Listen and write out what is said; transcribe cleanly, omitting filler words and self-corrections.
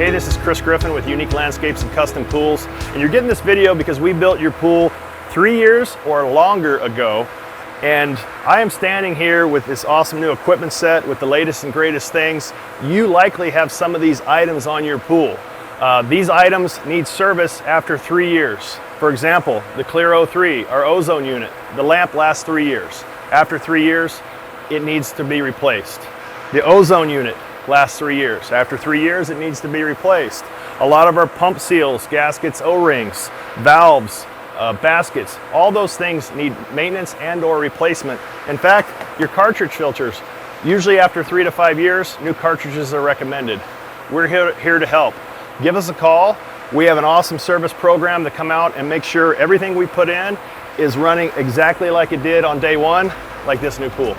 Hey, this is Chris Griffin with Unique Landscapes and Custom Pools, and you're getting this video because we built your pool 3 years or longer ago, and I am standing here with this awesome new equipment set with the latest and greatest things. You likely have some of these items on your pool. These items need service after 3 years. For example, the Clear O3, our ozone unit, the lamp lasts 3 years. After 3 years, it needs to be replaced. The ozone unit lasts 3 years. After 3 years, it needs to be replaced. A lot of our pump seals, gaskets, O-rings, valves, baskets, all those things need maintenance and or replacement. In fact, your cartridge filters, usually after 3 to 5 years, new cartridges are recommended. We're here to help. Give us a call. We have an awesome service program to come out and make sure everything we put in is running exactly like it did on day one, like this new pool.